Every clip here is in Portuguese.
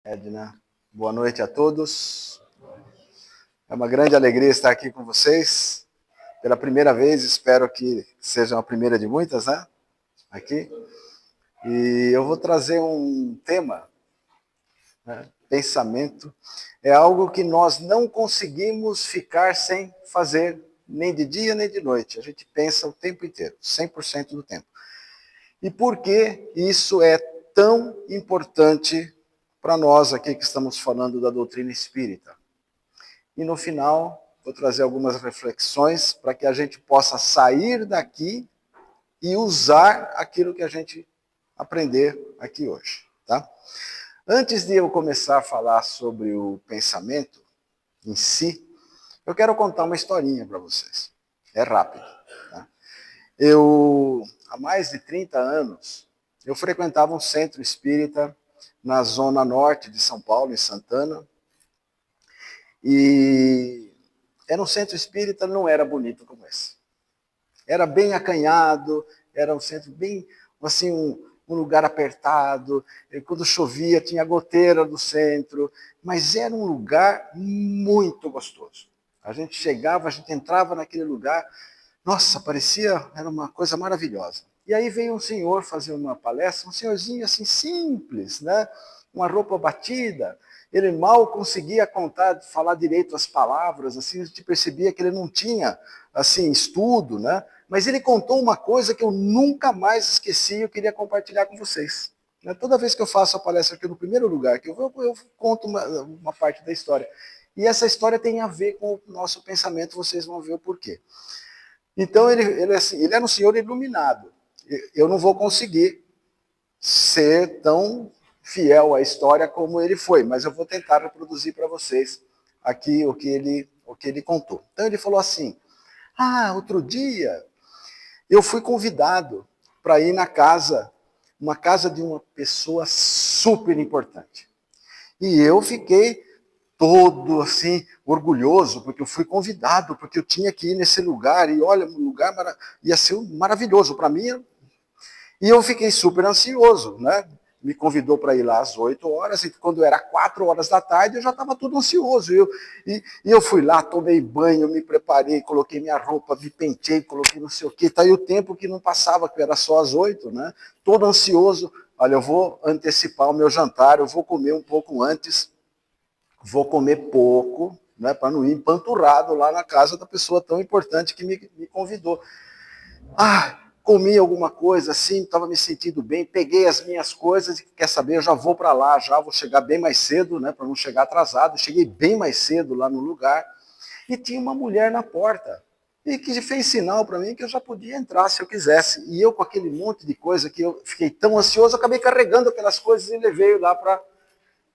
Edna, boa noite a todos. É uma grande alegria estar aqui com vocês. Pela primeira vez, espero que seja a primeira de muitas, né? Aqui. E eu vou trazer um tema, né? Pensamento. É algo que nós não conseguimos ficar sem fazer, nem de dia nem de noite. A gente pensa o tempo inteiro, 100% do tempo. E por que isso é tão importante para nós aqui que estamos falando da doutrina espírita? E no final, vou trazer algumas reflexões para que a gente possa sair daqui e usar aquilo que a gente aprender aqui hoje, tá? Antes de eu começar a falar sobre o pensamento em si, eu quero contar uma historinha para vocês. É rápido, tá? Há mais de 30 anos, eu frequentava um centro espírita na zona norte de São Paulo, em Santana, e era um centro espírita, não era bonito como esse. Era bem acanhado, era um centro bem, assim, um lugar apertado. E quando chovia, tinha goteira do centro, mas era um lugar muito gostoso. A gente chegava, a gente entrava naquele lugar, nossa, parecia, era uma coisa maravilhosa. E aí veio um senhor fazer uma palestra, um senhorzinho assim simples, né? Uma roupa batida, ele mal conseguia contar, falar direito as palavras, assim, a gente percebia que ele não tinha, assim, estudo, né? Mas ele contou uma coisa que eu nunca mais esqueci e eu queria compartilhar com vocês. Toda vez que eu faço a palestra aqui no primeiro lugar que eu conto uma parte da história. E essa história tem a ver com o nosso pensamento, vocês vão ver o porquê. Então, ele era um senhor iluminado. Eu não vou conseguir ser tão fiel à história como ele foi, mas eu vou tentar reproduzir para vocês aqui o que ele contou. Então, ele falou assim, outro dia eu fui convidado para ir na casa, uma casa de uma pessoa super importante. E eu fiquei todo assim, orgulhoso, porque eu fui convidado, porque eu tinha que ir nesse lugar, e olha, um lugar ia ser maravilhoso para mim. E eu fiquei super ansioso, né? Me convidou para ir lá às 8 horas, e quando era 4 horas da tarde, eu já estava tudo ansioso. E eu fui lá, tomei banho, me preparei, coloquei minha roupa, me pentei, coloquei não sei o quê. Tá aí o tempo que não passava, que era só às 8, né? Todo ansioso. Olha, eu vou antecipar o meu jantar, eu vou comer um pouco antes, vou comer pouco, né, para não ir empanturrado lá na casa da pessoa tão importante que me convidou. Comi alguma coisa assim, estava me sentindo bem, peguei as minhas coisas e quer saber, eu já vou para lá, já vou chegar bem mais cedo, né, para não chegar atrasado. Cheguei bem mais cedo lá no lugar e tinha uma mulher na porta e que fez sinal para mim que eu já podia entrar se eu quisesse. E eu com aquele monte de coisa que eu fiquei tão ansioso, acabei carregando aquelas coisas e levei lá para...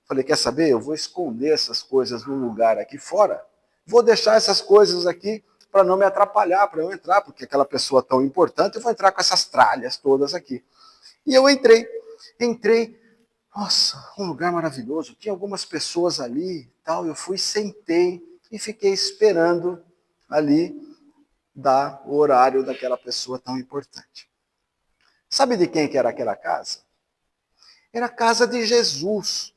Falei, quer saber? Eu vou esconder essas coisas num lugar aqui fora. Vou deixar essas coisas aqui para não me atrapalhar, para eu entrar, porque aquela pessoa tão importante, eu vou entrar com essas tralhas todas aqui. E eu entrei, nossa, um lugar maravilhoso, tinha algumas pessoas ali, tal, eu fui, sentei e fiquei esperando ali dar o horário daquela pessoa tão importante. Sabe de quem que era aquela casa? Era a casa de Jesus.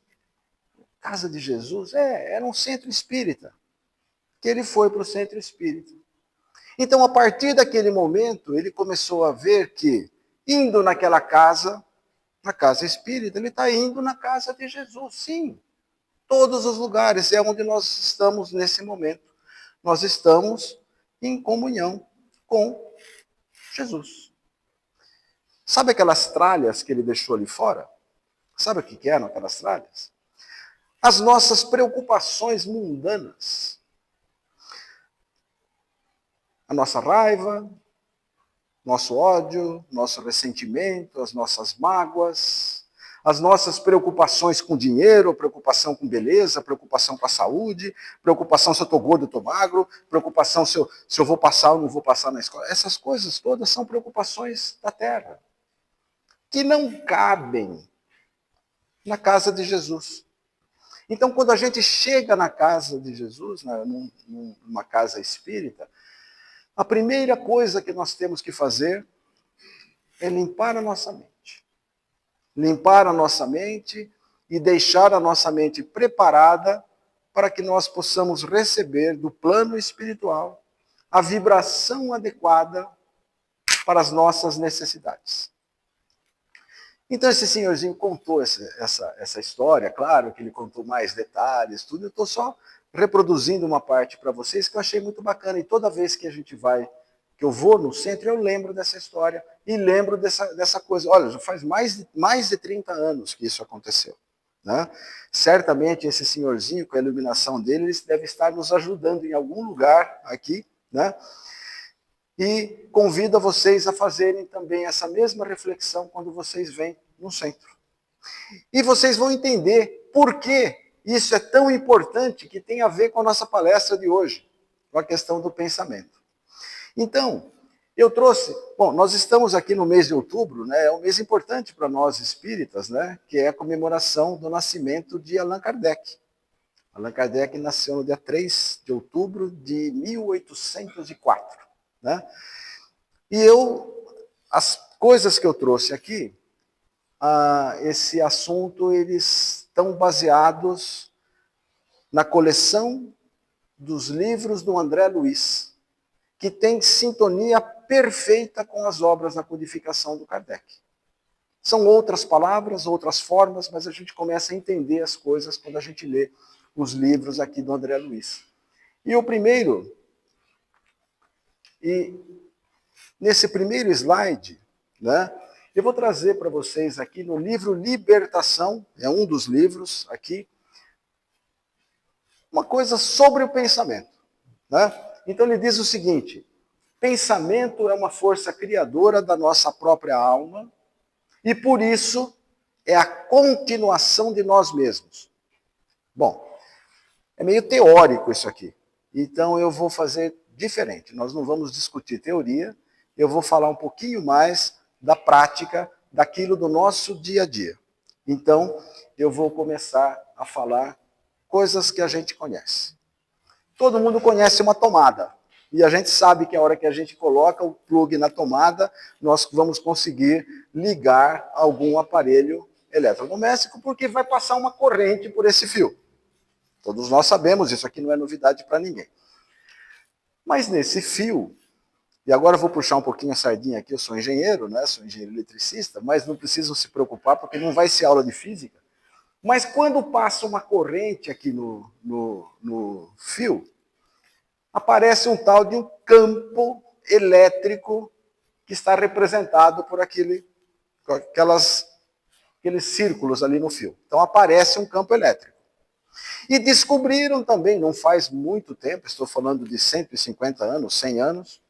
Casa de Jesus? Era um centro espírita, que ele foi para o centro espírita. Então, a partir daquele momento, ele começou a ver que, indo naquela casa, na casa espírita, ele está indo na casa de Jesus, sim. Todos os lugares é onde nós estamos nesse momento. Nós estamos em comunhão com Jesus. Sabe aquelas tralhas que ele deixou ali fora? Sabe o que eram aquelas tralhas? As nossas preocupações mundanas. A nossa raiva, nosso ódio, nosso ressentimento, as nossas mágoas, as nossas preocupações com dinheiro, preocupação com beleza, preocupação com a saúde, preocupação se eu estou gordo ou estou magro, preocupação se eu vou passar ou não vou passar na escola. Essas coisas todas são preocupações da terra, que não cabem na casa de Jesus. Então, quando a gente chega na casa de Jesus, numa casa espírita, a primeira coisa que nós temos que fazer é limpar a nossa mente. Limpar a nossa mente e deixar a nossa mente preparada para que nós possamos receber do plano espiritual a vibração adequada para as nossas necessidades. Então esse senhorzinho contou essa história, claro que ele contou mais detalhes, tudo, eu estou só reproduzindo uma parte para vocês que eu achei muito bacana, e toda vez que a gente vai, que eu vou no centro, eu lembro dessa história e lembro dessa coisa. Olha, já faz mais de 30 anos que isso aconteceu. Né? Certamente esse senhorzinho, com a iluminação dele, ele deve estar nos ajudando em algum lugar aqui, né? E convido a vocês a fazerem também essa mesma reflexão quando vocês vêm no centro. E vocês vão entender por que isso é tão importante, que tem a ver com a nossa palestra de hoje, com a questão do pensamento. Então, eu trouxe, bom, nós estamos aqui no mês de outubro, né, é um mês importante para nós espíritas, né, que é a comemoração do nascimento de Allan Kardec. Allan Kardec nasceu no dia 3 de outubro de 1804. Né? E as coisas que eu trouxe aqui, esse assunto, eles estão baseados na coleção dos livros do André Luiz, que tem sintonia perfeita com as obras na codificação do Kardec. São outras palavras, outras formas, mas a gente começa a entender as coisas quando a gente lê os livros aqui do André Luiz. E o primeiro, nesse primeiro slide, né, eu vou trazer para vocês aqui no livro Libertação, é um dos livros aqui, uma coisa sobre o pensamento. Né? Então ele diz o seguinte: pensamento é uma força criadora da nossa própria alma e por isso é a continuação de nós mesmos. Bom, é meio teórico isso aqui, então eu vou fazer diferente. Nós não vamos discutir teoria, eu vou falar um pouquinho mais da prática, daquilo do nosso dia a dia. Então, eu vou começar a falar coisas que a gente conhece. Todo mundo conhece uma tomada, e a gente sabe que a hora que a gente coloca o plug na tomada, nós vamos conseguir ligar algum aparelho eletrodoméstico, porque vai passar uma corrente por esse fio. Todos nós sabemos, isso aqui não é novidade para ninguém. Mas nesse fio, e agora eu vou puxar um pouquinho a sardinha aqui, eu sou engenheiro, né? Sou engenheiro eletricista, mas não precisam se preocupar porque não vai ser aula de física. Mas quando passa uma corrente aqui no fio, aparece um tal de um campo elétrico que está representado por aqueles círculos ali no fio. Então aparece um campo elétrico. E descobriram também, não faz muito tempo, estou falando de 150 anos, 100 anos,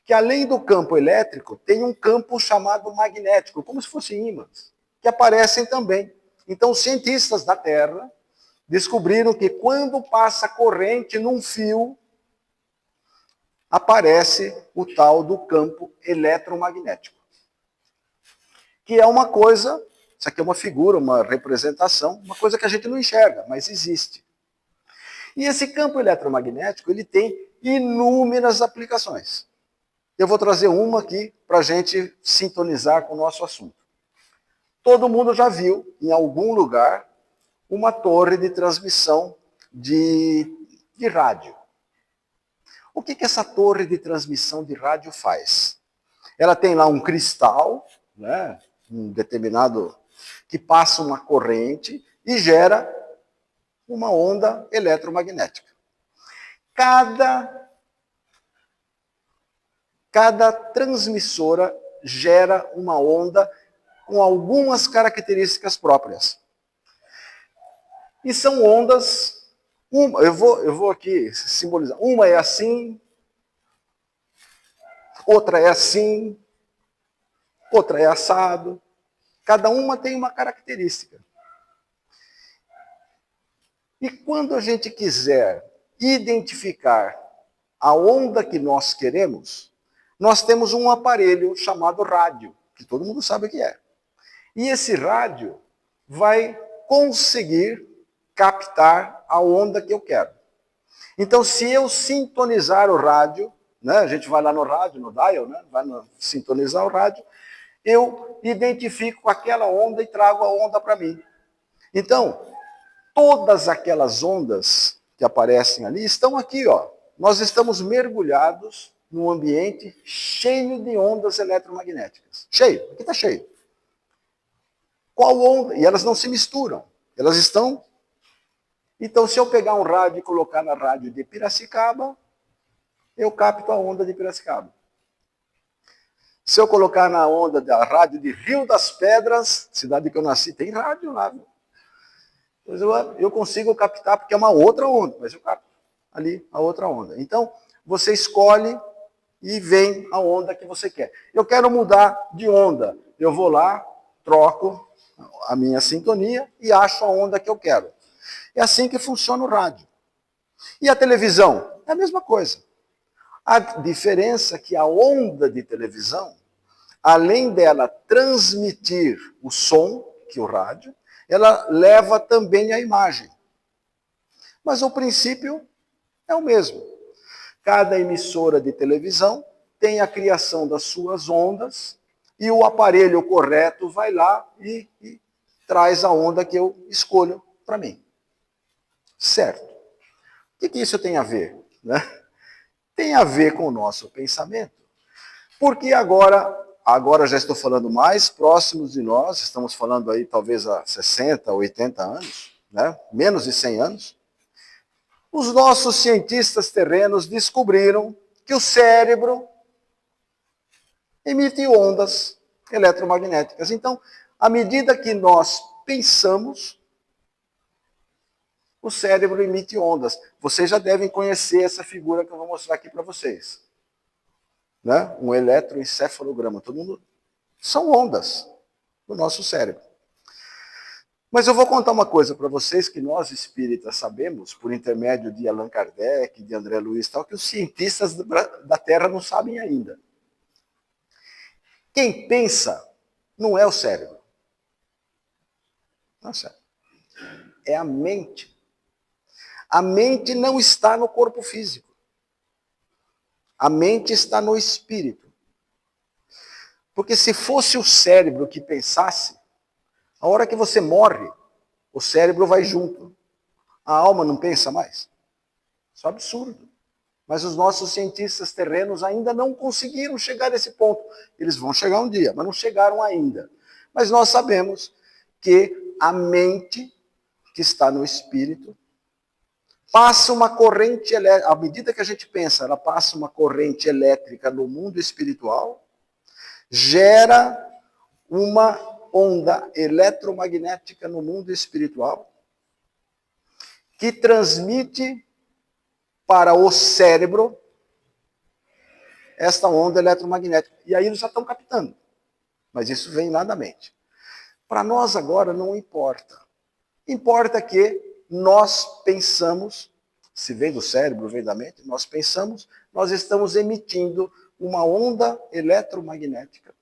que além do campo elétrico, tem um campo chamado magnético, como se fossem ímãs, que aparecem também. Então, os cientistas da Terra descobriram que quando passa corrente num fio, aparece o tal do campo eletromagnético. Que é uma coisa, isso aqui é uma figura, uma representação, uma coisa que a gente não enxerga, mas existe. E esse campo eletromagnético, ele tem inúmeras aplicações. Eu vou trazer uma aqui para a gente sintonizar com o nosso assunto. Todo mundo já viu, em algum lugar, uma torre de transmissão de rádio. O que essa torre de transmissão de rádio faz? Ela tem lá um cristal, né, um determinado, que passa uma corrente e gera uma onda eletromagnética. Cada transmissora gera uma onda com algumas características próprias. E são ondas, eu vou aqui simbolizar, uma é assim, outra é assim, outra é assado, cada uma tem uma característica. E quando a gente quiser identificar a onda que nós queremos, nós temos um aparelho chamado rádio, que todo mundo sabe o que é. E esse rádio vai conseguir captar a onda que eu quero. Então, se eu sintonizar o rádio, né, a gente vai lá no rádio, no dial, né, sintonizar o rádio, eu identifico aquela onda e trago a onda para mim. Então, todas aquelas ondas que aparecem ali estão aqui, ó. Nós estamos mergulhados num ambiente cheio de ondas eletromagnéticas. Cheio, aqui está cheio. Qual onda? E elas não se misturam. Elas estão... Então, se eu pegar um rádio e colocar na rádio de Piracicaba, eu capto a onda de Piracicaba. Se eu colocar na onda da rádio de Rio das Pedras, cidade que eu nasci, tem rádio lá. Pois eu consigo captar, porque é uma outra onda, mas eu capto ali a outra onda. Então, você escolhe e vem a onda que você quer. Eu quero mudar de onda. Eu vou lá, troco a minha sintonia e acho a onda que eu quero. É assim que funciona o rádio. E a televisão? É a mesma coisa. A diferença é que a onda de televisão, além dela transmitir o som, que é o rádio, ela leva também a imagem. Mas o princípio é o mesmo. Cada emissora de televisão tem a criação das suas ondas e o aparelho correto vai lá e traz a onda que eu escolho para mim. Certo. O que isso tem a ver? Né? Tem a ver com o nosso pensamento. Porque agora já estou falando mais próximos de nós, estamos falando aí talvez há 60, 80 anos, né? Menos de 100 anos. Os nossos cientistas terrenos descobriram que o cérebro emite ondas eletromagnéticas. Então, à medida que nós pensamos, o cérebro emite ondas. Vocês já devem conhecer essa figura que eu vou mostrar aqui para vocês. Né? Um eletroencefalograma. Todo mundo... São ondas do nosso cérebro. Mas eu vou contar uma coisa para vocês que nós espíritas sabemos, por intermédio de Allan Kardec, de André Luiz e tal, que os cientistas da Terra não sabem ainda. Quem pensa não é o cérebro. Não é o cérebro. É a mente. A mente não está no corpo físico. A mente está no espírito. Porque se fosse o cérebro que pensasse, a hora que você morre, o cérebro vai junto. A alma não pensa mais. Isso é absurdo. Mas os nossos cientistas terrenos ainda não conseguiram chegar nesse ponto. Eles vão chegar um dia, mas não chegaram ainda. Mas nós sabemos que a mente, que está no espírito, passa uma corrente elétrica. À medida que a gente pensa, ela passa uma corrente elétrica no mundo espiritual, gera uma onda eletromagnética no mundo espiritual, que transmite para o cérebro esta onda eletromagnética. E aí eles já estão captando. Mas isso vem lá da mente. Para nós agora não importa. Importa que nós pensamos, se vem do cérebro, vem da mente, nós pensamos, nós estamos emitindo uma onda eletromagnética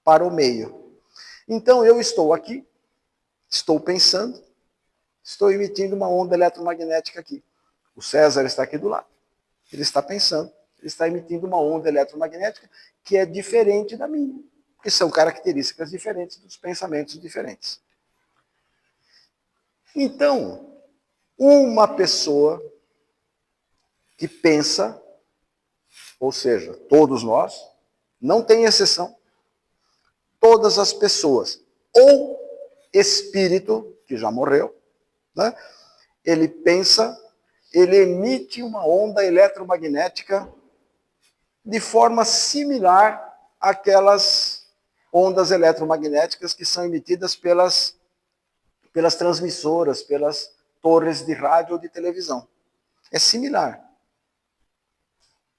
para o meio. Então eu estou aqui, estou pensando, estou emitindo uma onda eletromagnética aqui. O César está aqui do lado. Ele está pensando, ele está emitindo uma onda eletromagnética que é diferente da minha, porque são características diferentes dos pensamentos diferentes. Então, uma pessoa que pensa, ou seja, todos nós, não tem exceção, todas as pessoas, ou espírito, que já morreu, né? Ele pensa, ele emite uma onda eletromagnética de forma similar àquelas ondas eletromagnéticas que são emitidas pelas transmissoras, pelas torres de rádio ou de televisão. É similar.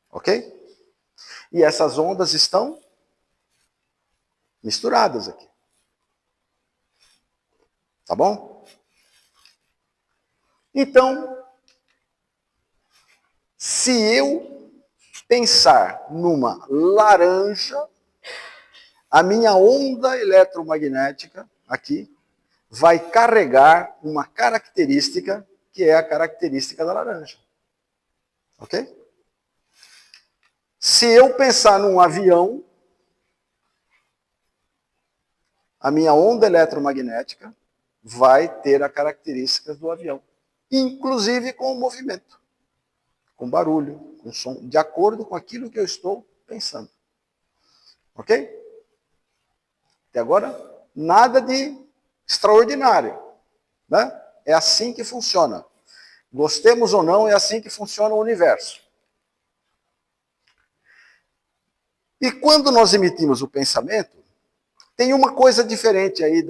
Ok? E essas ondas estão misturadas aqui. Tá bom? Então, se eu pensar numa laranja, a minha onda eletromagnética aqui vai carregar uma característica que é a característica da laranja. Ok? Se eu pensar num avião, a minha onda eletromagnética vai ter as características do avião, inclusive com o movimento, com barulho, com som, de acordo com aquilo que eu estou pensando. Ok? Até agora, nada de extraordinário. Né? É assim que funciona. Gostemos ou não, é assim que funciona o universo. E quando nós emitimos o pensamento, tem uma coisa diferente aí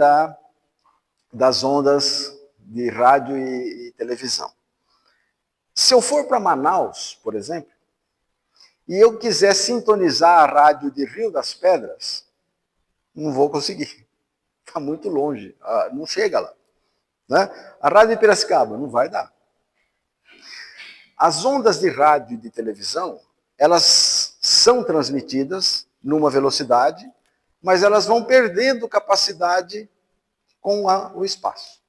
das ondas de rádio e televisão. Se eu for para Manaus, por exemplo, e eu quiser sintonizar a rádio de Rio das Pedras, não vou conseguir. Está muito longe, não chega lá. Né? A rádio de Piracicaba, não vai dar. As ondas de rádio e de televisão, elas são transmitidas numa velocidade, mas elas vão perdendo capacidade com o espaço.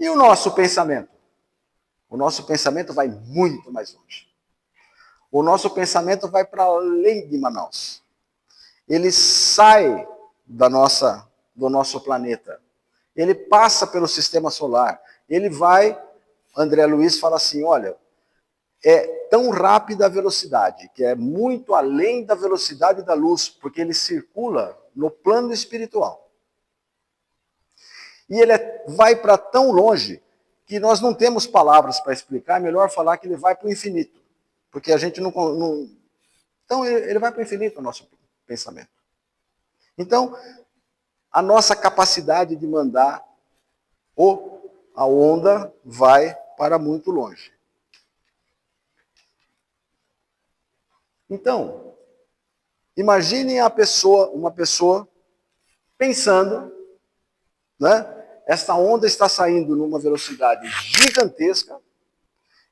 E o nosso pensamento? O nosso pensamento vai muito mais longe. O nosso pensamento vai para além de Manaus. Ele sai do nosso planeta. Ele passa pelo sistema solar. Ele vai, André Luiz fala assim, olha, é tão rápida a velocidade, que é muito além da velocidade da luz, porque ele circula no plano espiritual. E ele vai para tão longe que nós não temos palavras para explicar, é melhor falar que ele vai para o infinito. Porque a gente não. Então, ele vai para o infinito, o nosso pensamento. Então, a nossa capacidade de mandar a onda vai para muito longe. Então, imaginem uma pessoa pensando, né? Esta onda está saindo numa velocidade gigantesca,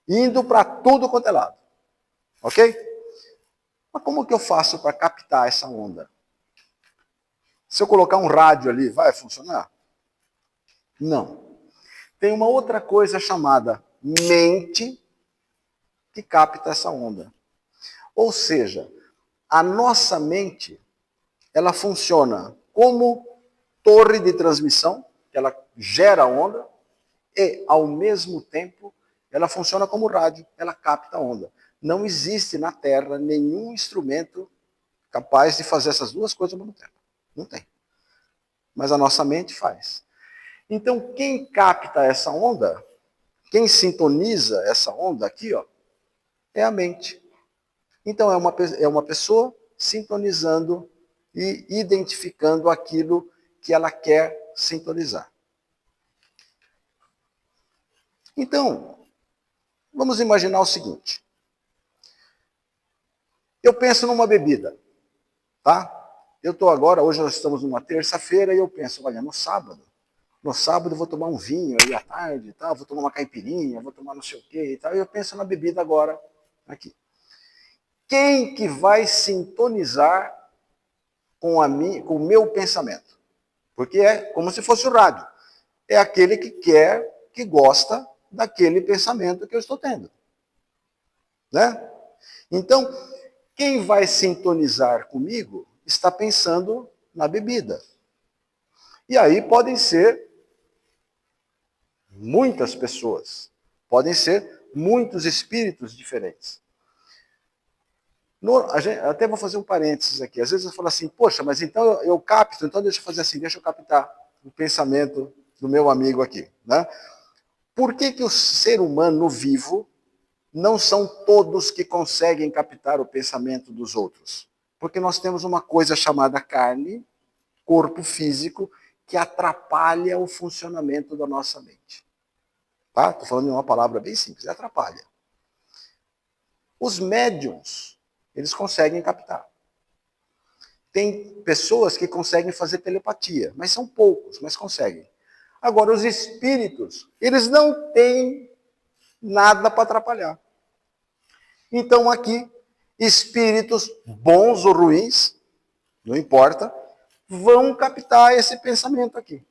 indo para tudo quanto é lado. Ok? Mas como que eu faço para captar essa onda? Se eu colocar um rádio ali, vai funcionar? Não. Tem uma outra coisa chamada mente que capta essa onda. Ou seja, a nossa mente, ela funciona como torre de transmissão, que ela gera onda, e, ao mesmo tempo, ela funciona como rádio, ela capta a onda. Não existe na Terra nenhum instrumento capaz de fazer essas duas coisas ao mesmo tempo. Não tem. Mas a nossa mente faz. Então, quem capta essa onda, quem sintoniza essa onda aqui, ó, é a mente. Então, é uma pessoa sintonizando e identificando aquilo que ela quer sintonizar. Então, vamos imaginar o seguinte. Eu penso numa bebida, tá? Eu estou agora, hoje nós estamos numa terça-feira, e eu penso, olha, no sábado eu vou tomar um vinho aí à tarde e tal, vou tomar uma caipirinha, vou tomar não sei o quê e tal, e eu penso na bebida agora, aqui. Quem que vai sintonizar com o meu pensamento? Porque é como se fosse o rádio. É aquele que quer, que gosta daquele pensamento que eu estou tendo. Né? Então, quem vai sintonizar comigo está pensando na bebida. E aí podem ser muitas pessoas, podem ser muitos espíritos diferentes. Até vou fazer um parênteses aqui. Às vezes eu falo assim, poxa, mas então eu capto, então deixa eu fazer assim, deixa eu captar o pensamento do meu amigo aqui. Né? Por que o ser humano vivo não são todos que conseguem captar o pensamento dos outros? Porque nós temos uma coisa chamada carne, corpo físico, que atrapalha o funcionamento da nossa mente. Tá? Estou falando de uma palavra bem simples, atrapalha. Os médiums, eles conseguem captar. Tem pessoas que conseguem fazer telepatia, mas são poucos, mas conseguem. Agora, os espíritos, eles não têm nada para atrapalhar. Então, aqui, espíritos bons ou ruins, não importa, vão captar esse pensamento aqui.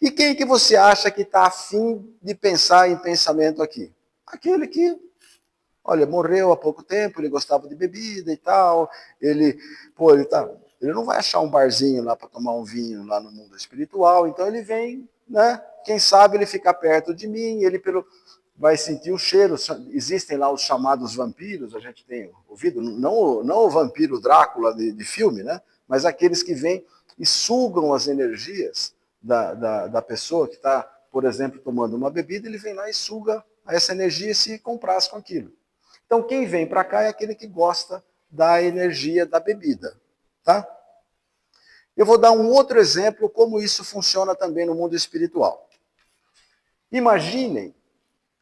E quem que você acha que está afim de pensar em pensamento aqui? Aquele que, olha, morreu há pouco tempo, ele gostava de bebida e tal, ele não vai achar um barzinho lá para tomar um vinho lá no mundo espiritual, então ele vem né? Quem sabe ele ficar perto de mim, ele vai sentir o cheiro. Existem lá os chamados vampiros, a gente tem ouvido, não o vampiro Drácula de filme, né? Mas aqueles que vêm e sugam as energias da pessoa que está, por exemplo, tomando uma bebida, ele vem lá e suga essa energia e se compraz com aquilo. Então quem vem para cá é aquele que gosta da energia da bebida, tá? Eu vou dar um outro exemplo como isso funciona também no mundo espiritual. Imaginem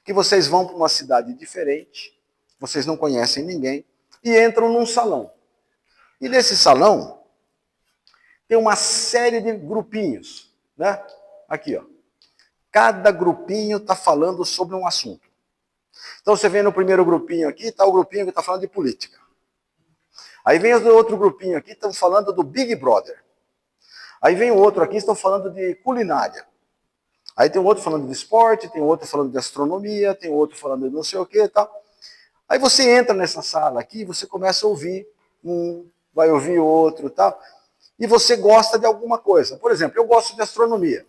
que vocês vão para uma cidade diferente, vocês não conhecem ninguém, e entram num salão. E nesse salão tem uma série de grupinhos, né? Aqui, ó. Cada grupinho está falando sobre um assunto. Então você vê no primeiro grupinho aqui, está o grupinho que está falando de política. Aí vem o outro grupinho aqui, estão falando do Big Brother. Aí vem o outro aqui, estão falando de culinária. Aí tem um outro falando de esporte, tem outro falando de astronomia, tem outro falando de não sei o que e tal. Aí você entra nessa sala aqui, você começa a ouvir um, vai ouvir outro e tal, e você gosta de alguma coisa. Por exemplo, eu gosto de astronomia.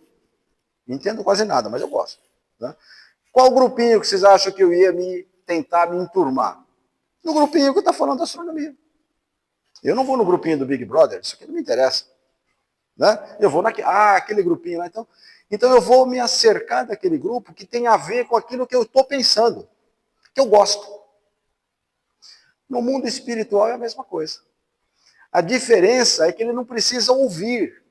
Não entendo quase nada, mas eu gosto. Né? Qual grupinho que vocês acham que eu ia tentar me enturmar? No grupinho que está falando de astronomia. Eu não vou no grupinho do Big Brother, isso aqui não me interessa. Né? Eu vou aquele grupinho lá. Então eu vou me acercar daquele grupo que tem a ver com aquilo que eu estou pensando, que eu gosto. No mundo espiritual é a mesma coisa. A diferença é que ele não precisa ouvir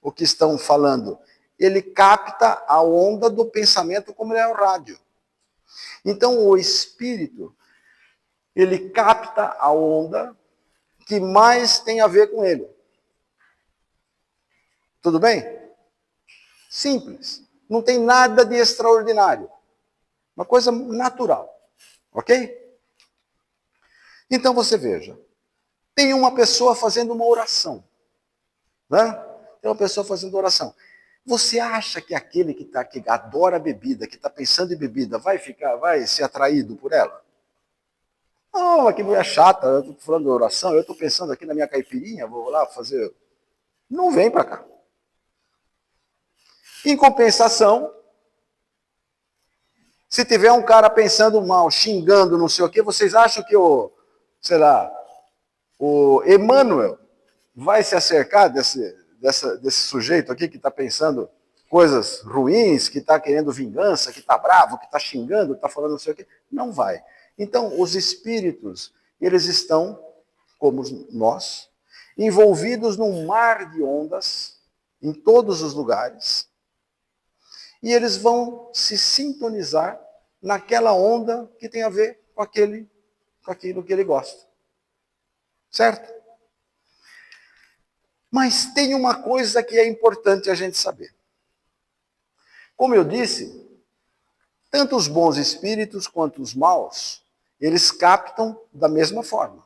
o que estão falando. Ele capta a onda do pensamento como ele é o rádio. Então o espírito, ele capta a onda que mais tem a ver com ele. Tudo bem? Simples. Não tem nada de extraordinário. Uma coisa natural. Ok? Então você veja. Tem uma pessoa fazendo uma oração. Né? Tem uma pessoa fazendo oração. Você acha que aquele que adora bebida, que está pensando em bebida, vai ser atraído por ela? Não, que mulher chata, eu estou falando de oração, eu estou pensando aqui na minha caipirinha, vou lá fazer. Não vem para cá. Em compensação, se tiver um cara pensando mal, xingando, não sei o quê, vocês acham que o Emmanuel vai se acercar desse sujeito aqui que está pensando coisas ruins, que está querendo vingança, que está bravo, que está xingando, que está falando não sei o quê? Não vai. Então, os espíritos, eles estão, como nós, envolvidos num mar de ondas, em todos os lugares, e eles vão se sintonizar naquela onda que tem a ver com aquilo que ele gosta. Certo? Mas tem uma coisa que é importante a gente saber. Como eu disse, tanto os bons espíritos quanto os maus, eles captam da mesma forma.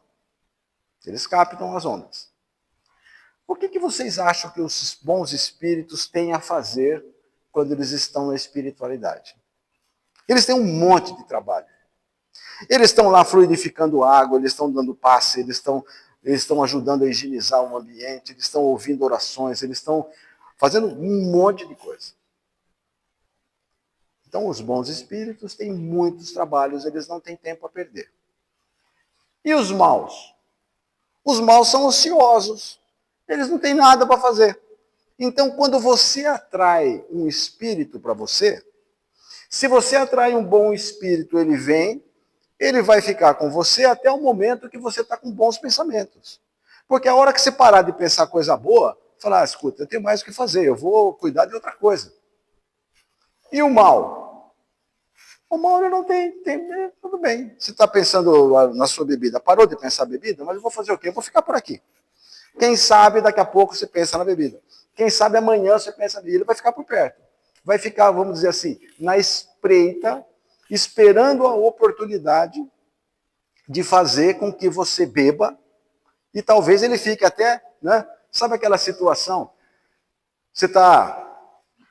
Eles captam as ondas. O que vocês acham que os bons espíritos têm a fazer quando eles estão na espiritualidade? Eles têm um monte de trabalho. Eles estão lá fluidificando água, eles estão dando passe, eles estão ajudando a higienizar o ambiente, eles estão ouvindo orações, eles estão fazendo um monte de coisa. Então, os bons espíritos têm muitos trabalhos, eles não têm tempo a perder. E os maus? Os maus são ociosos, eles não têm nada para fazer. Então, quando você atrai um espírito para você, se você atrai um bom espírito, ele vem, ele vai ficar com você até o momento que você está com bons pensamentos. Porque a hora que você parar de pensar coisa boa, falar, escuta, eu tenho mais o que fazer, eu vou cuidar de outra coisa. E o mal? O mal ele não tem tudo bem. Você está pensando na sua bebida, parou de pensar bebida, mas eu vou fazer o quê? Eu vou ficar por aqui. Quem sabe daqui a pouco você pensa na bebida. Quem sabe amanhã você pensa na bebida, ele vai ficar por perto. Vai ficar, vamos dizer assim, na espreita, esperando a oportunidade de fazer com que você beba e talvez ele fique até, né? Sabe aquela situação? Você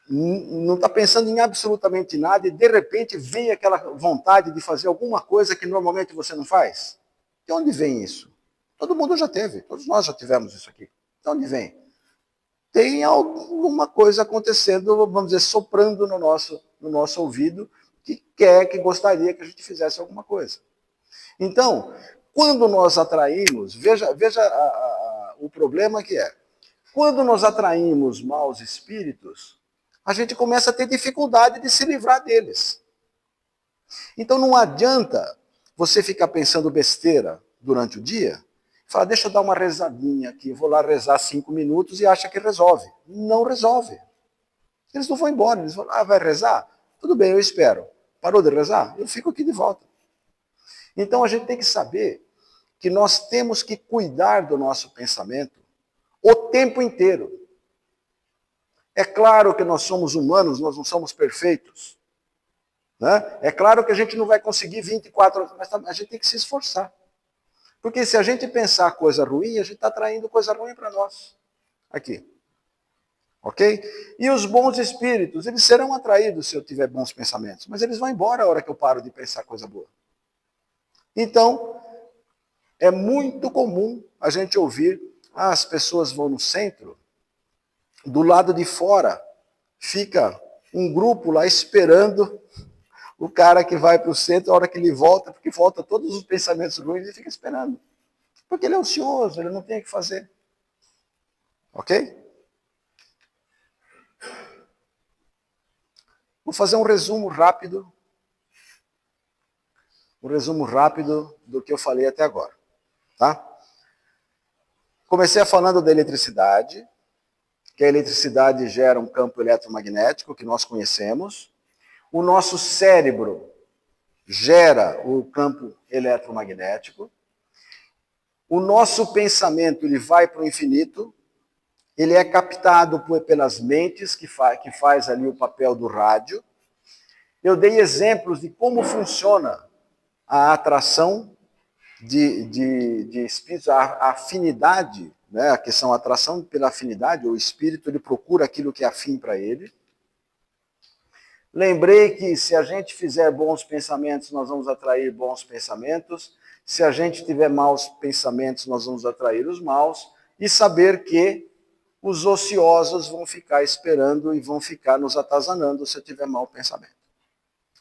não está pensando em absolutamente nada e de repente vem aquela vontade de fazer alguma coisa que normalmente você não faz? De onde vem isso? Todo mundo já teve, todos nós já tivemos isso aqui. De onde vem? tem alguma coisa acontecendo, vamos dizer, soprando no nosso ouvido, que gostaria que a gente fizesse alguma coisa. Então, quando nós atraímos, veja o problema que é. Quando nós atraímos maus espíritos, a gente começa a ter dificuldade de se livrar deles. Então não adianta você ficar pensando besteira durante o dia, falar, deixa eu dar uma rezadinha aqui, vou lá rezar 5 minutos e acha que resolve. Não resolve. Eles não vão embora, eles vão, vai rezar? Tudo bem, eu espero. Parou de rezar? Eu fico aqui de volta. Então a gente tem que saber que nós temos que cuidar do nosso pensamento o tempo inteiro. É claro que nós somos humanos, nós não somos perfeitos. Né? É claro que a gente não vai conseguir 24 horas, mas a gente tem que se esforçar. Porque se a gente pensar coisa ruim, a gente está atraindo coisa ruim para nós. Aqui. Ok? E os bons espíritos, eles serão atraídos se eu tiver bons pensamentos, mas eles vão embora a hora que eu paro de pensar coisa boa. Então, é muito comum a gente ouvir, as pessoas vão no centro, do lado de fora fica um grupo lá esperando o cara que vai para o centro, a hora que ele volta, porque volta todos os pensamentos ruins, ele fica esperando. Porque ele é ansioso, ele não tem o que fazer. Ok? Vou fazer um resumo rápido. Um resumo rápido do que eu falei até agora. Tá? Comecei falando da eletricidade, que a eletricidade gera um campo eletromagnético que nós conhecemos. O nosso cérebro gera o campo eletromagnético. O nosso pensamento ele vai para o infinito, ele é captado pelas mentes, que faz ali o papel do rádio. Eu dei exemplos de como funciona a atração de espíritos, a afinidade, né, a questão a atração pela afinidade, o espírito ele procura aquilo que é afim para ele. Lembrei que se a gente fizer bons pensamentos, nós vamos atrair bons pensamentos. Se a gente tiver maus pensamentos, nós vamos atrair os maus. E saber que os ociosos vão ficar esperando e vão ficar nos atazanando se eu tiver mau pensamento.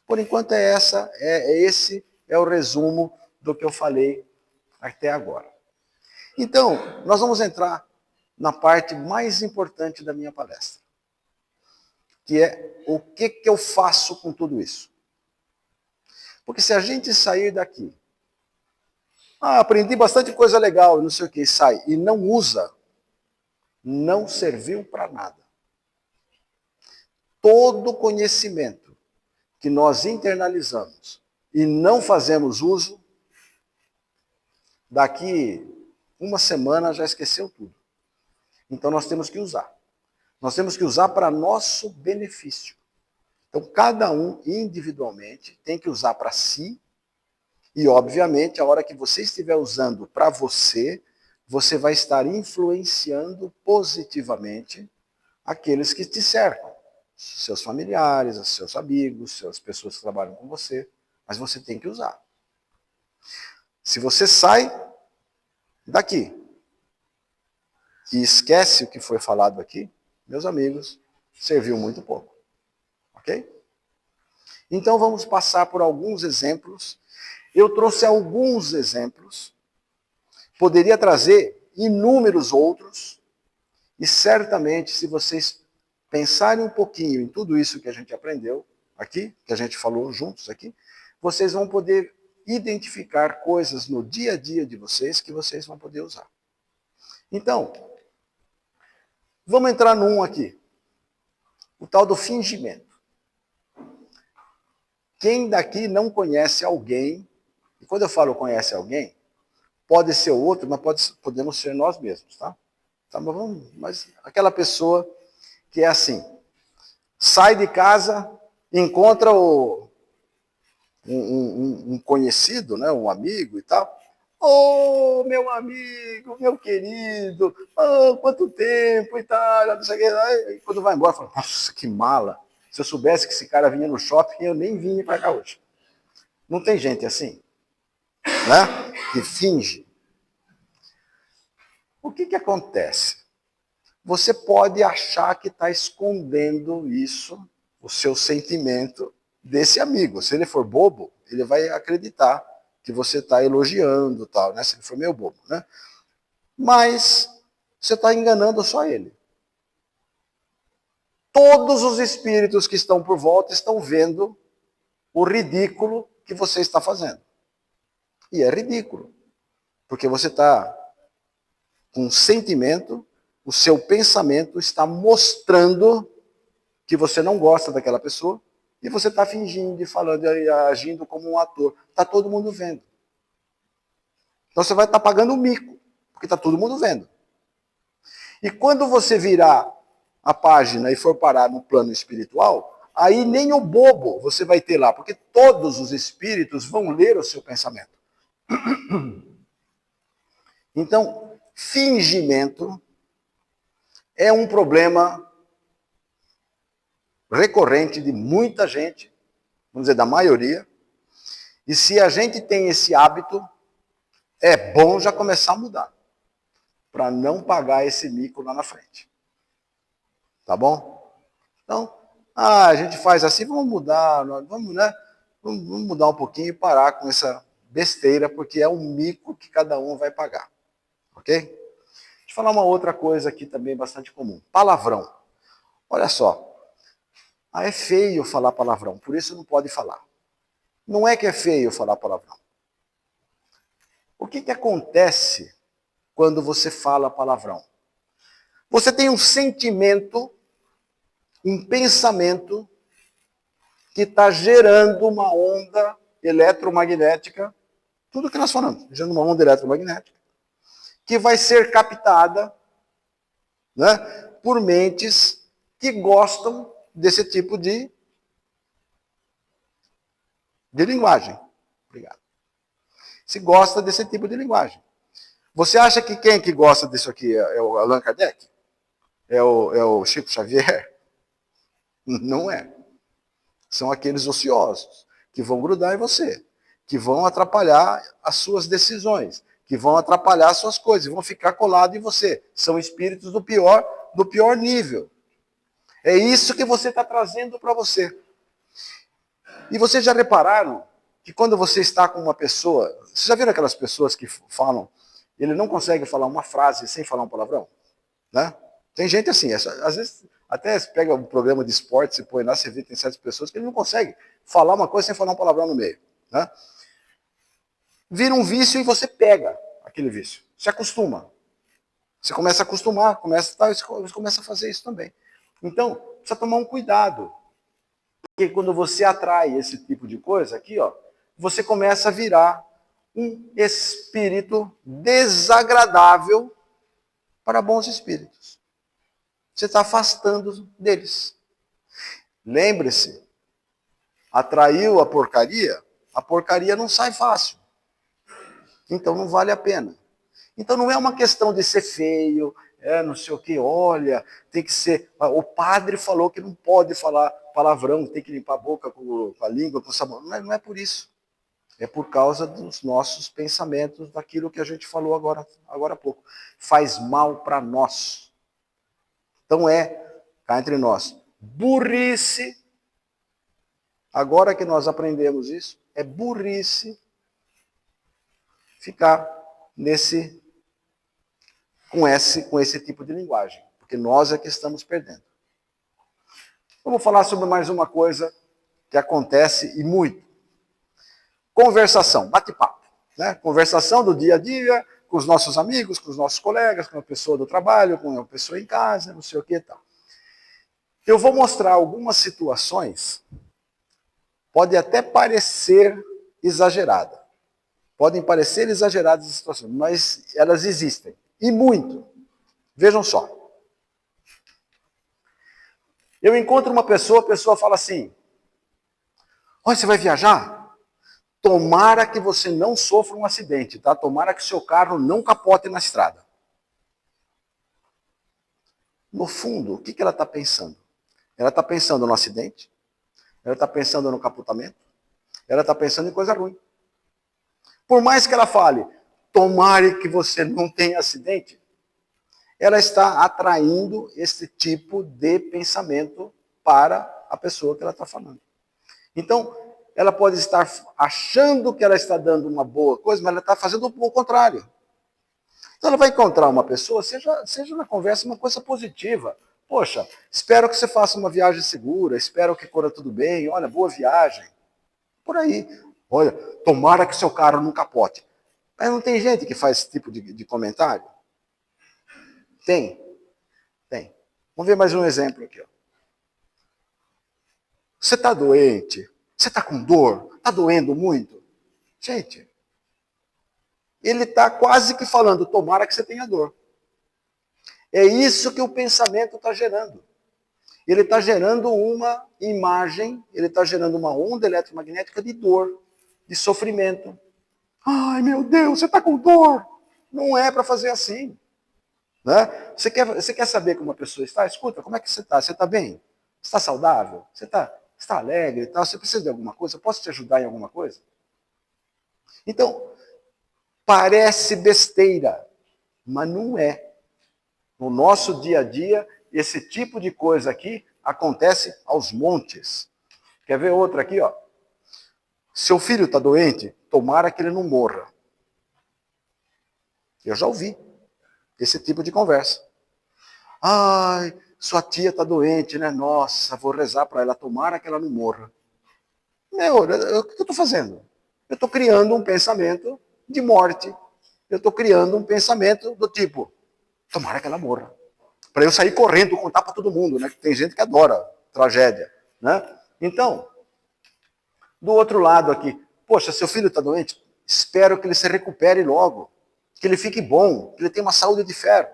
Por enquanto esse é o resumo do que eu falei até agora. Então, nós vamos entrar na parte mais importante da minha palestra, que é o que eu faço com tudo isso. Porque se a gente sair daqui, aprendi bastante coisa legal, não sei o que, sai, e não usa, não serviu para nada. Todo conhecimento que nós internalizamos e não fazemos uso, daqui uma semana já esqueceu tudo. Então nós temos que usar. Nós temos que usar para nosso benefício. Então cada um individualmente tem que usar para si e, obviamente, a hora que você estiver usando para você, você vai estar influenciando positivamente aqueles que te cercam. Seus familiares, seus amigos, as pessoas que trabalham com você. Mas você tem que usar. Se você sai daqui e esquece o que foi falado aqui, meus amigos, serviu muito pouco. Ok? Então vamos passar por alguns exemplos. Eu trouxe alguns exemplos. Poderia trazer inúmeros outros. E certamente, se vocês pensarem um pouquinho em tudo isso que a gente aprendeu aqui, que a gente falou juntos aqui, vocês vão poder identificar coisas no dia a dia de vocês que vocês vão poder usar. Então, vamos entrar num aqui. O tal do fingimento. Quem daqui não conhece alguém, e quando eu falo conhece alguém, pode ser outro, mas podemos ser nós mesmos, tá? Tá, mas aquela pessoa que é assim, sai de casa, encontra um conhecido, né, um amigo e tal. Ô, meu amigo, meu querido, quanto tempo e tal, não sei o que. E quando vai embora, fala, nossa, que mala. Se eu soubesse que esse cara vinha no shopping, eu nem vinha para cá hoje. Não tem gente assim, né, que finge. O que acontece? você pode achar que está escondendo isso, o seu sentimento desse amigo. Se ele for bobo, ele vai acreditar que você está elogiando, tal, né? Se ele for meio bobo, né? Mas você está enganando só ele. Todos os espíritos que estão por volta estão vendo o ridículo que você está fazendo. E é ridículo, porque você está com um sentimento, o seu pensamento está mostrando que você não gosta daquela pessoa e você está fingindo, falando e agindo como um ator. Está todo mundo vendo. Então você vai estar pagando um mico, porque está todo mundo vendo. E quando você virar a página e for parar no plano espiritual, aí nem o bobo você vai ter lá, porque todos os espíritos vão ler o seu pensamento. Então, fingimento é um problema recorrente de muita gente, vamos dizer, da maioria. E se a gente tem esse hábito, é bom já começar a mudar, para não pagar esse mico lá na frente. Tá bom? Então, a gente faz assim, vamos mudar, vamos, né? Vamos mudar um pouquinho e parar com essa besteira, porque é um mico que cada um vai pagar. Ok? Deixa eu falar uma outra coisa aqui também bastante comum. Palavrão. Olha só. É feio falar palavrão, por isso não pode falar. Não é que é feio falar palavrão. O que acontece quando você fala palavrão? Você tem um sentimento, um pensamento que está gerando uma onda eletromagnética, tudo que nós falamos, gerando uma onda eletromagnética, que vai ser captada, né, por mentes que gostam desse tipo de linguagem. Obrigado. Se gosta desse tipo de linguagem. Você acha que quem que gosta disso aqui é o Allan Kardec? É o Chico Xavier? Não é. São aqueles ociosos que vão grudar em você, que vão atrapalhar as suas decisões, que vão atrapalhar as suas coisas, vão ficar colados em você. São espíritos do pior nível. É isso que você está trazendo para você. E vocês já repararam que quando você está com uma pessoa, vocês já viram aquelas pessoas que falam, ele não consegue falar uma frase sem falar um palavrão? Né? Tem gente assim, às vezes até pega um programa de esporte, e põe lá, você vê que tem certas pessoas que ele não consegue falar uma coisa sem falar um palavrão no meio. Né? Vira um vício e você pega aquele vício. Se acostuma. Você começa a acostumar, você começa a fazer isso também. Então, precisa tomar um cuidado. Porque quando você atrai esse tipo de coisa aqui, ó, você começa a virar um espírito desagradável para bons espíritos. Você está afastando deles. Lembre-se, atraiu a porcaria não sai fácil. Então não vale a pena. Então não é uma questão de ser feio, não sei o que, olha, tem que ser... O padre falou que não pode falar palavrão, tem que limpar a boca com a língua, com o sabão. Não é por isso. É por causa dos nossos pensamentos, daquilo que a gente falou agora há pouco. Faz mal para nós. Então cá entre nós, burrice. Agora que nós aprendemos isso, é burrice ficar com esse tipo de linguagem, porque nós é que estamos perdendo. Vamos falar sobre mais uma coisa que acontece e muito. Conversação, bate-papo. Né? Conversação do dia a dia, com os nossos amigos, com os nossos colegas, com a pessoa do trabalho, com a pessoa em casa, não sei o que e tal. Eu vou mostrar algumas situações, pode até parecer exagerada. Podem parecer exageradas as situações, mas elas existem. E muito. Vejam só. Eu encontro uma pessoa, a pessoa fala assim, olha, você vai viajar? Tomara que você não sofra um acidente, tá? Tomara que seu carro não capote na estrada. No fundo, o que ela está pensando? Ela está pensando no acidente, ela está pensando no capotamento, ela está pensando em coisa ruim. Por mais que ela fale, tomara que você não tenha acidente, ela está atraindo esse tipo de pensamento para a pessoa que ela está falando. Então, ela pode estar achando que ela está dando uma boa coisa, mas ela está fazendo o contrário. Então, ela vai encontrar uma pessoa, seja na conversa uma coisa positiva. Poxa, espero que você faça uma viagem segura, espero que corra tudo bem, olha, boa viagem. Por aí. Olha, tomara que seu carro não capote. Mas não tem gente que faz esse tipo de comentário? Tem. Tem. Vamos ver mais um exemplo aqui. Ó. Você está doente? Você está com dor? Está doendo muito? Gente, ele está quase que falando, tomara que você tenha dor. É isso que o pensamento está gerando. Ele está gerando uma imagem, ele está gerando uma onda eletromagnética de dor, de sofrimento. Ai, meu Deus, você está com dor. Não é para fazer assim. Né? Você quer saber como uma pessoa está? Escuta, como é que você está? Você está bem? Você está saudável? Você está alegre e tal? Você precisa de alguma coisa? Eu posso te ajudar em alguma coisa? Então, parece besteira, mas não é. No nosso dia a dia, esse tipo de coisa aqui acontece aos montes. Quer ver outra aqui? Ó? Seu filho está doente? Tomara que ele não morra. Eu já ouvi esse tipo de conversa. Ai, sua tia está doente, né? Nossa, vou rezar para ela, tomara que ela não morra. Meu, o que eu estou fazendo? Eu estou criando um pensamento de morte. Eu estou criando um pensamento do tipo, tomara que ela morra. Para eu sair correndo, contar para todo mundo, né? Que tem gente que adora tragédia, né? Então, do outro lado aqui, poxa, seu filho está doente? Espero que ele se recupere logo, que ele fique bom, que ele tenha uma saúde de ferro,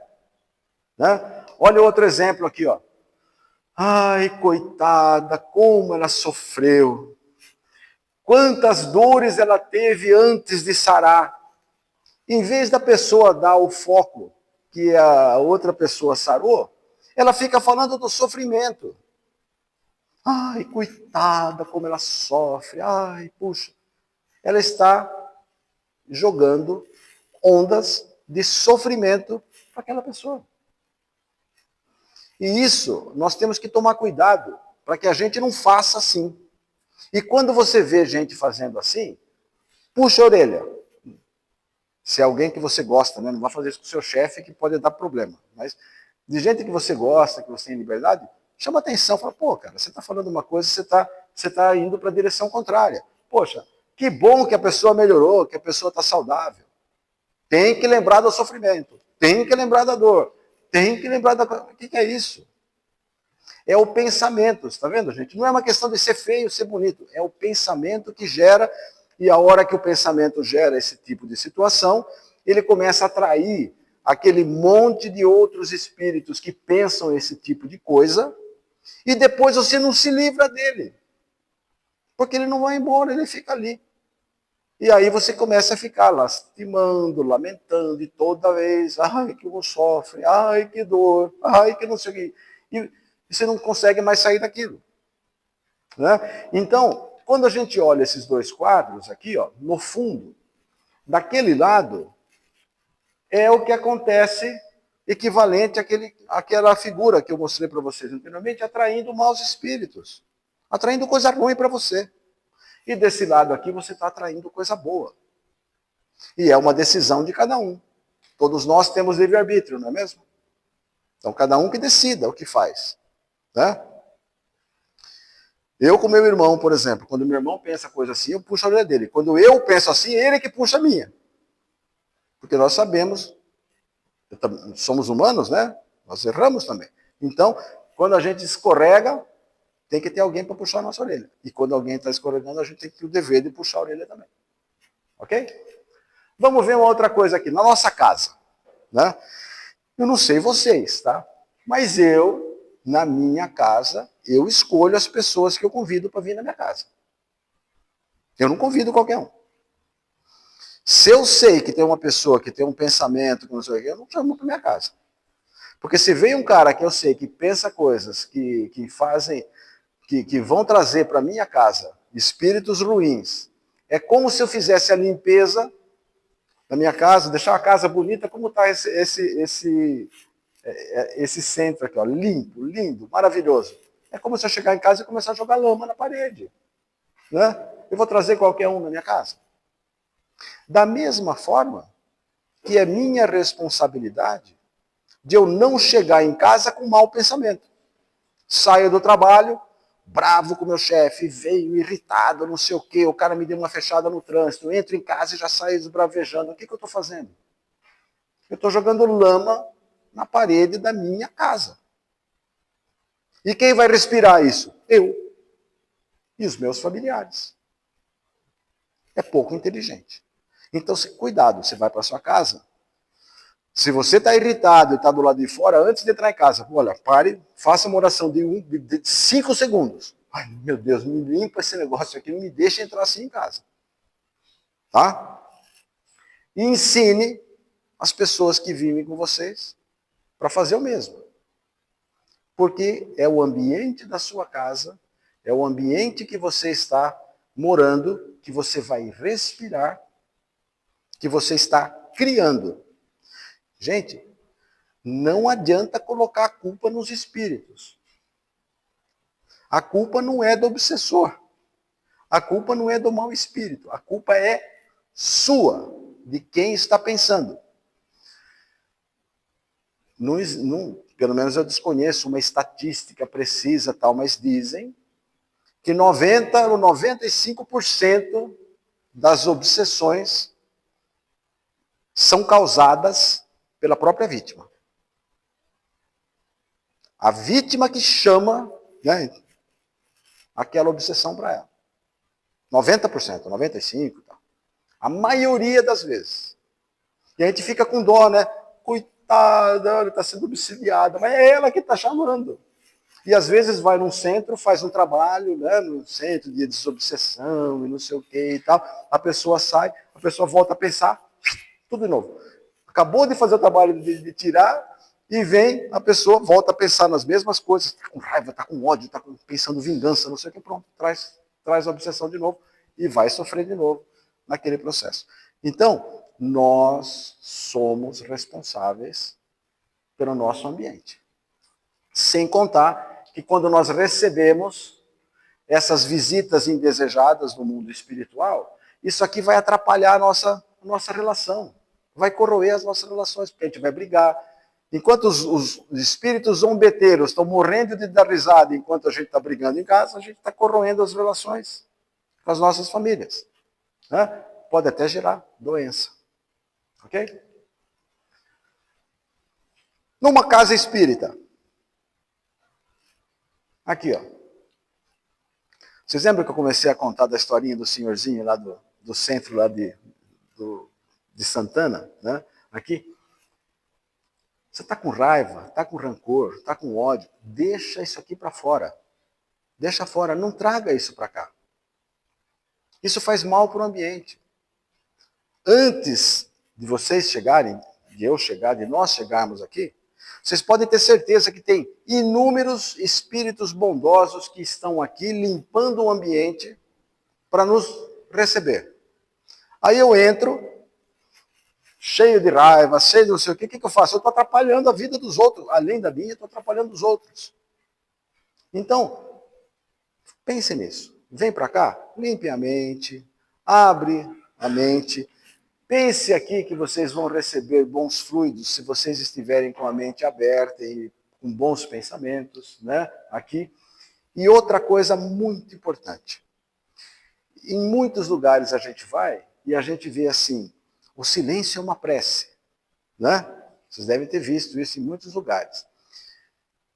né? Olha outro exemplo aqui, ó. Ai, coitada, como ela sofreu. Quantas dores ela teve antes de sarar. Em vez da pessoa dar o foco que a outra pessoa sarou, ela fica falando do sofrimento. Ai, coitada, como ela sofre. Ai, puxa. Ela está jogando ondas de sofrimento para aquela pessoa. E isso, nós temos que tomar cuidado para que a gente não faça assim. E quando você vê gente fazendo assim, puxa a orelha. Se é alguém que você gosta, né? Não vai fazer isso com o seu chefe que pode dar problema. Mas de gente que você gosta, que você tem liberdade, chama atenção, fala, pô, cara, você está falando uma coisa, você tá indo para a direção contrária. Poxa, que bom que a pessoa melhorou, que a pessoa está saudável. Tem que lembrar do sofrimento, tem que lembrar da dor, tem que lembrar da... O que é isso? É o pensamento, está vendo, gente? Não é uma questão de ser feio, ser bonito, é o pensamento que gera, e a hora que o pensamento gera esse tipo de situação, ele começa a atrair aquele monte de outros espíritos que pensam esse tipo de coisa, e depois você não se livra dele. Porque ele não vai embora, ele fica ali. E aí você começa a ficar lastimando, lamentando, e toda vez, ai, que eu sofre, ai, que dor, ai, que não sei o que. E você não consegue mais sair daquilo. Né? Então, quando a gente olha esses dois quadros aqui, ó, no fundo, daquele lado, é o que acontece equivalente àquela figura que eu mostrei para vocês anteriormente, atraindo maus espíritos, atraindo coisa ruim para você. E desse lado aqui você está atraindo coisa boa. E é uma decisão de cada um. Todos nós temos livre-arbítrio, não é mesmo? Então cada um que decida o que faz. Né? Eu com meu irmão, por exemplo, quando meu irmão pensa coisa assim, eu puxo a orelha dele. Quando eu penso assim, ele é que puxa a minha. Porque nós sabemos, somos humanos, né? Nós erramos também. Então, quando a gente escorrega, tem que ter alguém para puxar a nossa orelha. E quando alguém está escorregando, a gente tem que ter o dever de puxar a orelha também. Ok? Vamos ver uma outra coisa aqui. Na nossa casa. Né? Eu não sei vocês, tá? Mas eu, na minha casa, eu escolho as pessoas que eu convido para vir na minha casa. Eu não convido qualquer um. Se eu sei que tem uma pessoa que tem um pensamento, que não sei o quê, eu não chamo para minha casa. Porque se vem um cara que eu sei que pensa coisas que fazem, que vão trazer para minha casa espíritos ruins, é como se eu fizesse a limpeza da minha casa, deixar a casa bonita, como está esse centro aqui, ó, limpo, lindo, maravilhoso. É como se eu chegar em casa e começar a jogar lama na parede. Né? Eu vou trazer qualquer um na minha casa. Da mesma forma que é minha responsabilidade de eu não chegar em casa com mau pensamento. Saio do trabalho, bravo com o meu chefe, veio irritado, não sei o quê, o cara me deu uma fechada no trânsito, eu entro em casa e já saio esbravejando. O que eu estou fazendo? Eu estou jogando lama na parede da minha casa. E quem vai respirar isso? Eu e os meus familiares. É pouco inteligente. Então, cuidado, você vai para sua casa. Se você está irritado e está do lado de fora, antes de entrar em casa, olha, pare, faça uma oração de 5 segundos. Ai, meu Deus, me limpa esse negócio aqui, não me deixa entrar assim em casa. Tá? E ensine as pessoas que vivem com vocês para fazer o mesmo. Porque é o ambiente da sua casa, é o ambiente que você está morando, que você vai respirar, que você está criando. Gente, não adianta colocar a culpa nos espíritos. A culpa não é do obsessor. A culpa não é do mau espírito. A culpa é sua, de quem está pensando. Pelo menos eu desconheço uma estatística precisa, tal, mas dizem que 90 ou 95% das obsessões são causadas pela própria vítima. A vítima que chama, né, aquela obsessão para ela. 90%, 95%. Tá. A maioria das vezes. E a gente fica com dó, né? Coitada, ela está sendo obsidiada, mas é ela que está chamando. E às vezes vai num centro, faz um trabalho, né, no centro de desobsessão e não sei o que e tal. A pessoa sai, a pessoa volta a pensar, tudo de novo. Acabou de fazer o trabalho de tirar e vem, a pessoa volta a pensar nas mesmas coisas. Está com raiva, está com ódio, está pensando vingança, não sei o que, pronto, traz a obsessão de novo e vai sofrer de novo naquele processo. Então, nós somos responsáveis pelo nosso ambiente. Sem contar que quando nós recebemos essas visitas indesejadas no mundo espiritual, isso aqui vai atrapalhar a nossa relação, vai corroer as nossas relações, porque a gente vai brigar. Enquanto os espíritos zombeteiros estão morrendo de dar risada enquanto a gente está brigando em casa, a gente está corroendo as relações com as nossas famílias. Né? Pode até gerar doença. Ok? Numa casa espírita. Aqui, ó. Vocês lembram que eu comecei a contar da historinha do senhorzinho lá do centro lá de Santana? Né? Aqui. Você está com raiva, está com rancor, está com ódio. Deixa isso aqui para fora. Deixa fora, não traga isso para cá. Isso faz mal para o ambiente. Antes de vocês chegarem, de eu chegar, de nós chegarmos aqui, vocês podem ter certeza que tem inúmeros espíritos bondosos que estão aqui limpando o ambiente para nos receber. Aí eu entro, cheio de raiva, cheio de não sei o que eu faço? Eu estou atrapalhando a vida dos outros. Além da minha, estou atrapalhando os outros. Então, pense nisso. Vem para cá, limpe a mente, abre a mente. Pense aqui que vocês vão receber bons fluidos se vocês estiverem com a mente aberta e com bons pensamentos, né? Aqui. E outra coisa muito importante. Em muitos lugares a gente vai e a gente vê assim, o silêncio é uma prece, né? Vocês devem ter visto isso em muitos lugares.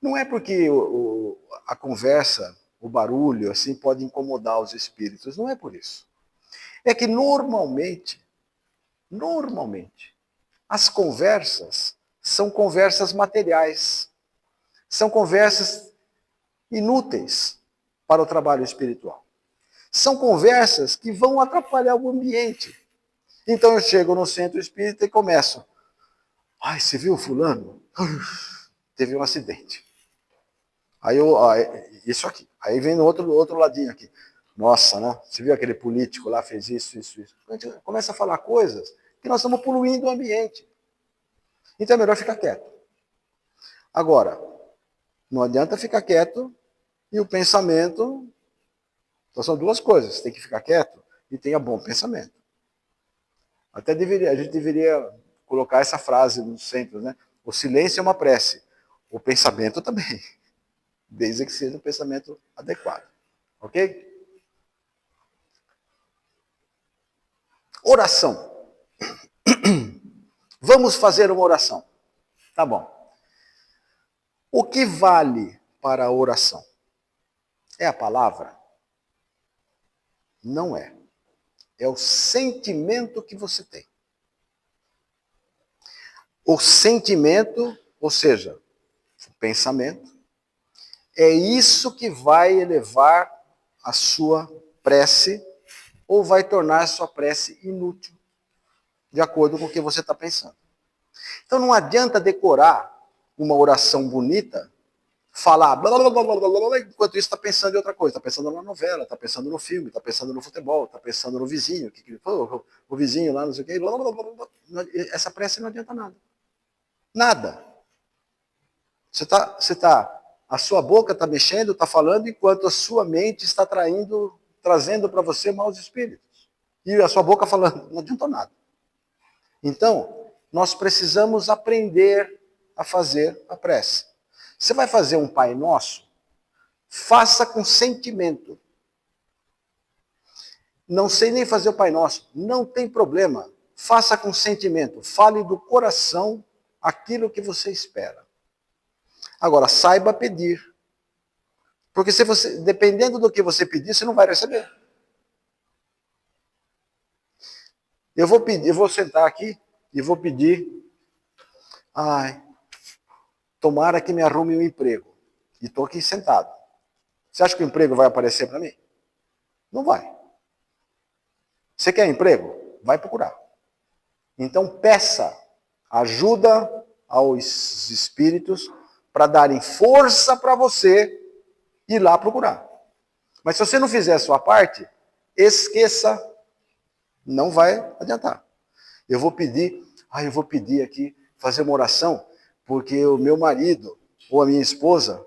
Não é porque a conversa, o barulho, assim, pode incomodar os espíritos, não é por isso. É que normalmente, as conversas são conversas materiais, são conversas inúteis para o trabalho espiritual. São conversas que vão atrapalhar o ambiente. Então eu chego no centro espírita e começo. Ai, você viu fulano? Teve um acidente. Isso aqui. Aí vem no outro ladinho aqui. Nossa, né? Você viu aquele político lá, fez isso. A gente começa a falar coisas que nós estamos poluindo o ambiente. Então é melhor ficar quieto. Agora, não adianta ficar quieto e o pensamento... Então são duas coisas, você tem que ficar quieto e tenha bom pensamento. Até a gente deveria colocar essa frase no centro, né? O silêncio é uma prece, o pensamento também, desde que seja um pensamento adequado. Ok? Oração. Vamos fazer uma oração. Tá bom. O que vale para a oração? É a palavra? Não é. É o sentimento que você tem. O sentimento, ou seja, o pensamento, é isso que vai elevar a sua prece ou vai tornar a sua prece inútil, de acordo com o que você está pensando. Então não adianta decorar uma oração bonita, falar blá, blá, blá, blá, blá, blá, enquanto isso está pensando em outra coisa, está pensando na novela, está pensando no filme, está pensando no futebol, está pensando no vizinho, o vizinho lá, não sei o quê, blá, blá, blá, blá. Essa prece não adianta nada. Nada. A sua boca está mexendo, está falando, enquanto a sua mente está trazendo para você maus espíritos. E a sua boca falando, não adiantou nada. Então, nós precisamos aprender a fazer a prece. Você vai fazer um Pai Nosso? Faça com sentimento. Não sei nem fazer o Pai Nosso, não tem problema. Faça com sentimento. Fale do coração aquilo que você espera. Agora, saiba pedir. Porque se você, dependendo do que você pedir, você não vai receber. Eu vou sentar aqui e vou pedir, tomara que me arrume um emprego. E estou aqui sentado. Você acha que o emprego vai aparecer para mim? Não vai. Você quer emprego? Vai procurar. Então peça ajuda aos espíritos para darem força para você ir lá procurar. Mas se você não fizer a sua parte, esqueça, não vai adiantar. Eu vou pedir aqui, fazer uma oração, porque o meu marido ou a minha esposa,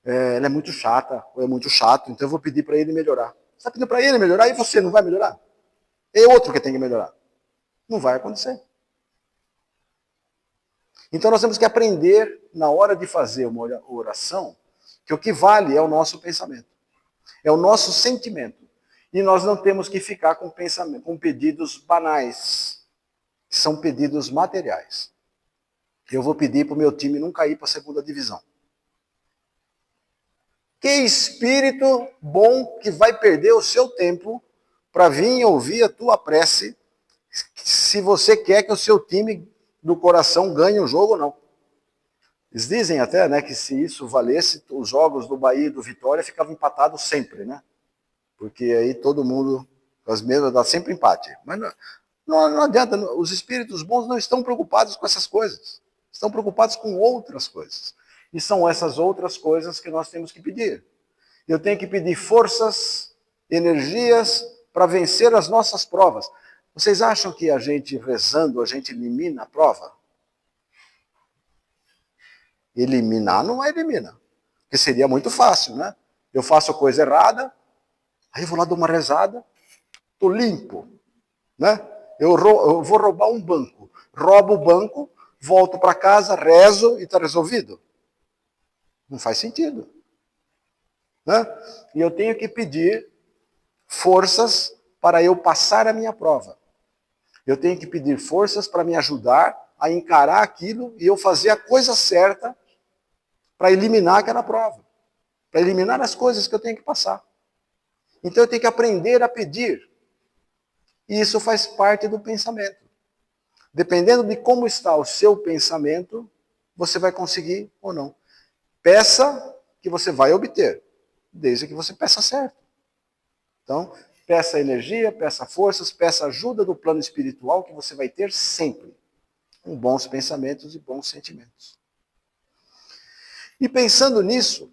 ela é muito chata, ou é muito chato, então eu vou pedir para ele melhorar. Você está pedindo para ele melhorar e você não vai melhorar? É outro que tem que melhorar. Não vai acontecer. Então nós temos que aprender, na hora de fazer uma oração, que o que vale é o nosso pensamento. É o nosso sentimento. E nós não temos que ficar com pedidos banais, que são pedidos materiais. Eu vou pedir para o meu time não cair para a segunda divisão. Que espírito bom que vai perder o seu tempo para vir ouvir a tua prece, se você quer que o seu time do coração ganhe o jogo ou não. Eles dizem até, né, que se isso valesse, os jogos do Bahia e do Vitória ficavam empatados sempre, né? Porque aí todo mundo, as mesmas, dá sempre empate. Mas não adianta, os espíritos bons não estão preocupados com essas coisas. Estão preocupados com outras coisas. E são essas outras coisas que nós temos que pedir. Eu tenho que pedir forças, energias para vencer as nossas provas. Vocês acham que a gente rezando, a gente elimina a prova? Eliminar não elimina. Porque seria muito fácil, né? Eu faço a coisa errada, aí eu vou lá dar uma rezada, estou limpo. Né? Eu vou roubar um banco. Roubo o banco, volto para casa, rezo e está resolvido. Não faz sentido. Né? E eu tenho que pedir forças para eu passar a minha prova. Eu tenho que pedir forças para me ajudar a encarar aquilo e eu fazer a coisa certa para eliminar aquela prova. Para eliminar as coisas que eu tenho que passar. Então eu tenho que aprender a pedir. E isso faz parte do pensamento. Dependendo de como está o seu pensamento, você vai conseguir ou não. Peça que você vai obter, desde que você peça certo. Então, peça energia, peça forças, peça ajuda do plano espiritual que você vai ter sempre. Com bons pensamentos e bons sentimentos. E pensando nisso,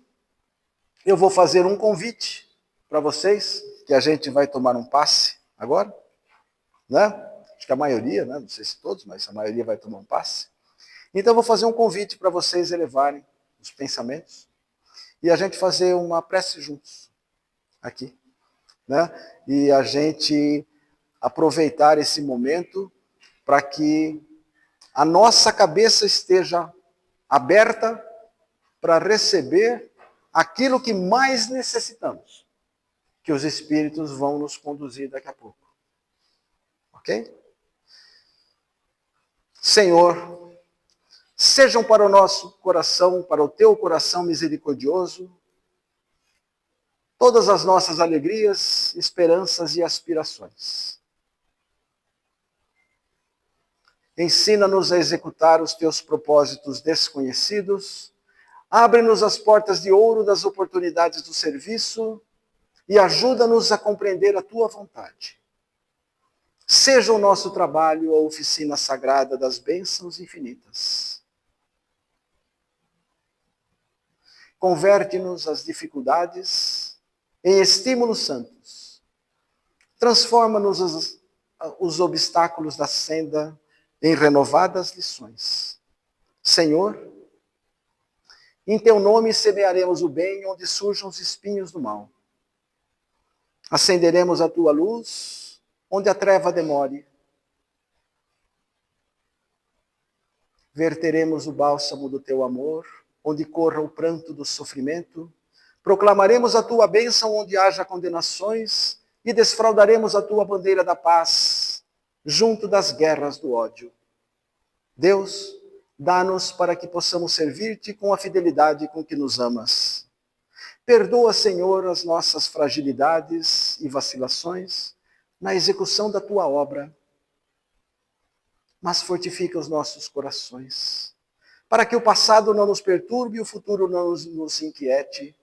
eu vou fazer um convite para vocês, que a gente vai tomar um passe agora, né? Acho que a maioria, né? Não sei se todos, mas a maioria vai tomar um passe. Então eu vou fazer um convite para vocês elevarem os pensamentos, e a gente fazer uma prece juntos, aqui, né? E a gente aproveitar esse momento para que a nossa cabeça esteja aberta para receber aquilo que mais necessitamos, que os Espíritos vão nos conduzir daqui a pouco. Ok? Senhor, sejam para o nosso coração, para o teu coração misericordioso, todas as nossas alegrias, esperanças e aspirações. Ensina-nos a executar os teus propósitos desconhecidos, abre-nos as portas de ouro das oportunidades do serviço e ajuda-nos a compreender a tua vontade. Seja o nosso trabalho a oficina sagrada das bênçãos infinitas. Converte-nos as dificuldades em estímulos santos. Transforma-nos os obstáculos da senda em renovadas lições. Senhor, em teu nome semearemos o bem onde surjam os espinhos do mal. Acenderemos a tua luz onde a treva demore. Verteremos o bálsamo do teu amor onde corra o pranto do sofrimento. Proclamaremos a tua bênção onde haja condenações e desfraldaremos a tua bandeira da paz junto das guerras do ódio. Deus, dá-nos para que possamos servir-te com a fidelidade com que nos amas. Perdoa, Senhor, as nossas fragilidades e vacilações na execução da tua obra, mas fortifica os nossos corações, para que o passado não nos perturbe e o futuro não nos inquiete,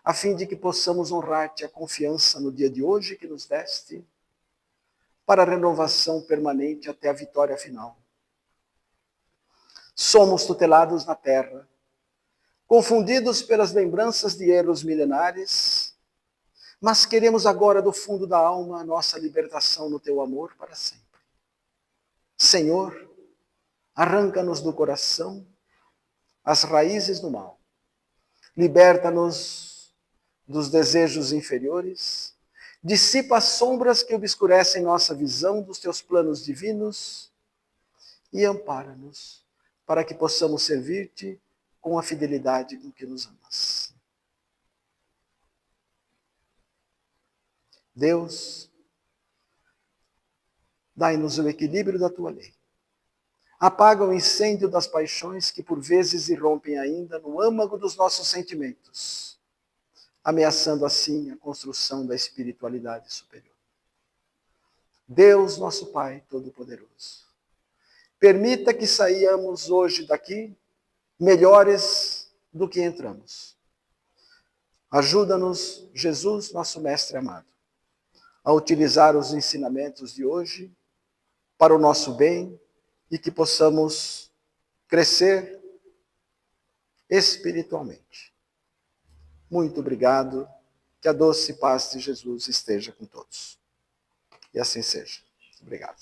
a fim de que possamos honrar-te a confiança no dia de hoje que nos deste, para a renovação permanente até a vitória final. Somos tutelados na terra, confundidos pelas lembranças de erros milenares, mas queremos agora do fundo da alma a nossa libertação no teu amor para sempre. Senhor, arranca-nos do coração as raízes do mal. Liberta-nos dos desejos inferiores. Dissipa as sombras que obscurecem nossa visão dos teus planos divinos e ampara-nos para que possamos servir-te com a fidelidade com que nos amas. Deus, dai-nos o equilíbrio da tua lei. Apaga o incêndio das paixões que por vezes irrompem ainda no âmago dos nossos sentimentos, ameaçando assim a construção da espiritualidade superior. Deus, nosso Pai Todo-Poderoso, permita que saiamos hoje daqui melhores do que entramos. Ajuda-nos, Jesus, nosso Mestre amado, a utilizar os ensinamentos de hoje para o nosso bem e que possamos crescer espiritualmente. Muito obrigado. Que a doce paz de Jesus esteja com todos. E assim seja. Obrigado.